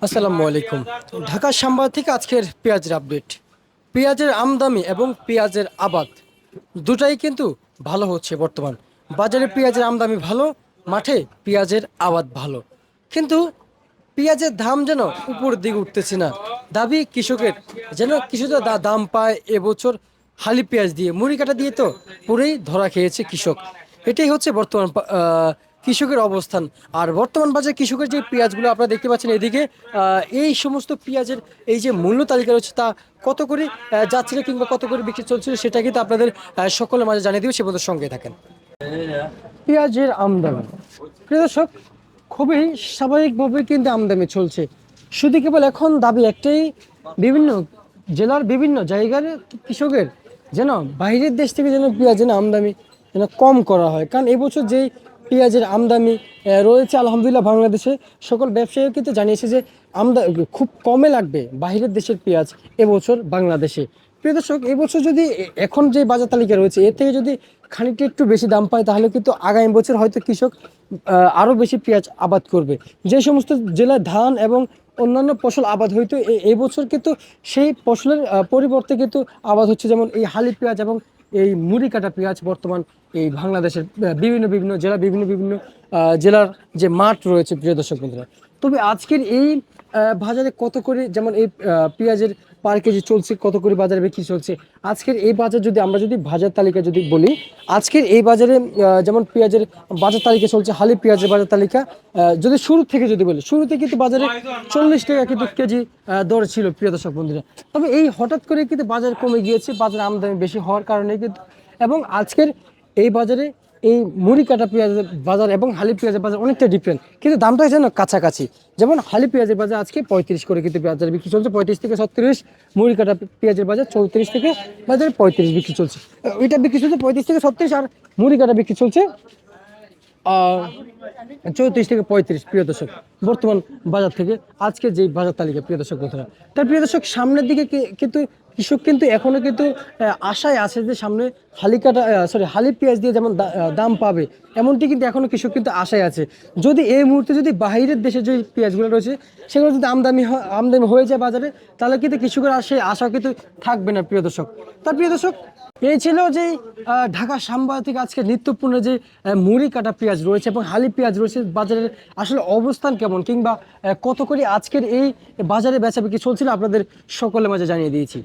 আসসালামু আলাইকুম। ঢাকা সাম্বাদ থেকে আজকের পেঁয়াজের আপডেট। পেঁয়াজের আমদানি এবং পেঁয়াজের আবাদ দুটাই কিন্তু ভালো হচ্ছে বর্তমান। বাজারে পেঁয়াজের আমদানি ভালো, মাঠে পেঁয়াজের আবাদ ভালো। কিন্তু পেঁয়াজের দাম যেন উপরের দিকে উঠতেছে না। দাবি কৃষকের যেন কিছুটা দাম পায় এবছর। হালি পেঁয়াজ দিয়ে মুড়ি কাটা দিয়ে তো পুরোই ধরা খেয়েছে কৃষক। এটাই হচ্ছে বর্তমান কৃষকের অবস্থান। আর বর্তমান বাজারে কৃষকের যে পেঁয়াজগুলো আপনারা দেখতে পাচ্ছেন এদিকে, এই সমস্ত পেঁয়াজের এই যে মূল্য তালিকা রয়েছে তা কত করে যাচ্ছিল কিংবা কত করে বিক্রি চলছিল সেটা কিন্তু আপনাদের সকলের মাঝে জানিয়ে দিব। সে পর্যন্ত সঙ্গে থাকেন। পেঁয়াজের আমদানি, প্রিয় দর্শক, খুবই স্বাভাবিকভাবে কিন্তু আমদানি চলছে। শুধু কেবল এখন দাবি একটাই, বিভিন্ন জেলার বিভিন্ন জায়গার কৃষকের যেন বাইরের দেশ থেকে যেন পেঁয়াজ যেন আমদানি যেন কম করা হয়। কারণ এবছর যেই পেঁয়াজের আমদানি রয়েছে আলহামদুলিল্লাহ বাংলাদেশে সকল ব্যবসায়ীও কিন্তু জানিয়েছে যে খুব কমে লাগবে বাইরের দেশের পেঁয়াজ এবছর বাংলাদেশে। প্রিয় দর্শক, এবছর যদি এখন যে বাজার তালিকা রয়েছে এর থেকে যদি খানিকটা একটু বেশি দাম পায় তাহলে কিন্তু আগামী বছর হয়তো কৃষক আরও বেশি পেঁয়াজ আবাদ করবে। যে সমস্ত জেলায় ধান এবং অন্যান্য ফসল আবাদ হইতো এই বছর কিন্তু সেই ফসলের পরিবর্তে কিন্তু আবাদ হচ্ছে, যেমন এই হালি পেঁয়াজ এবং এই মুড়ি কাটা পেঁয়াজ বর্তমান এই বাংলাদেশের বিভিন্ন বিভিন্ন জেলা বিভিন্ন বিভিন্ন জেলার যে মাঠ রয়েছে। প্রিয় দর্শক বন্ধুরা, তবে আজকের এই বাজারে কত করে, যেমন এই পেঁয়াজের পার কেজি চলছে কত করে বাজারে বিক্রি চলছে আজকের এই বাজার, যদি আমরা যদি বাজার তালিকা যদি বলি আজকের এই বাজারে যেমন পেঁয়াজের বাজার তালিকা চলছে, হালি পেঁয়াজের বাজার তালিকা যদি শুরু থেকে যদি বলি, শুরুতে কিন্তু বাজারে 40 টাকা কিন্তু কেজি দর ছিল। প্রিয় দর্শক বন্ধুরা, তবে এই হঠাৎ করে কিন্তু বাজার কমে গিয়েছে, বাজার আমদানি বেশি হওয়ার কারণে কিন্তু। এবং আজকের এই বাজারে এই মুড়ি কাটা পেঁয়াজের বাজার এবং হালি পেঁয়াজের বাজার অনেকটা ডিফারেন্ট, কিন্তু দামটা যেন কাছাকাছি। যেমন হালি পেঁয়াজের বাজার আজকে 35 করে কিন্তু বাজারে বিক্রি চলছে, 35 থেকে 36। মুড়ি কাটা পেঁয়াজের বাজার 34 থেকে বাজারে 35 বিক্রি চলছে। এটা বিক্রি চলছে 35 থেকে 36, আর মুড়ি কাটা বিক্রি চলছে 34 থেকে 35। প্রিয় দর্শক, বর্তমান বাজার থেকে আজকে যে বাজার তালিকা প্রিয় দর্শক বন্ধুরা, তার প্রিয় দর্শক সামনের দিকে কিন্তু কৃষক কিন্তু এখনো কিন্তু আশায় আছে যে সামনে হালি পেঁয়াজ দিয়ে যেমন দাম পাবে, এমনটি কিন্তু এখনো কৃষক কিন্তু আশায় আছে। যদি এই মুহূর্তে যদি বাইরের দেশে যে পেঁয়াজগুলো রয়েছে সেগুলো যদি আমদানি হয়ে যায় বাজারে, তাহলে কিন্তু কৃষকের সেই আশা কিন্তু থাকবে না। প্রিয় দর্শক, তার প্রিয় দর্শক, এই ছিল যে ঢাকা সাম্বাদিক থেকে আজকে নিত্যপূর্ণ যে মুড়ি কাটা পেঁয়াজ রয়েছে এবং হালি পেঁয়াজ রয়েছে বাজারের আসলে অবস্থান কেমন, কিংবা কত করে আজকের এই বাজারে বেচাবিক্রি চলছিল আপনাদের সকলের মাঝে জানিয়ে দিয়েছি।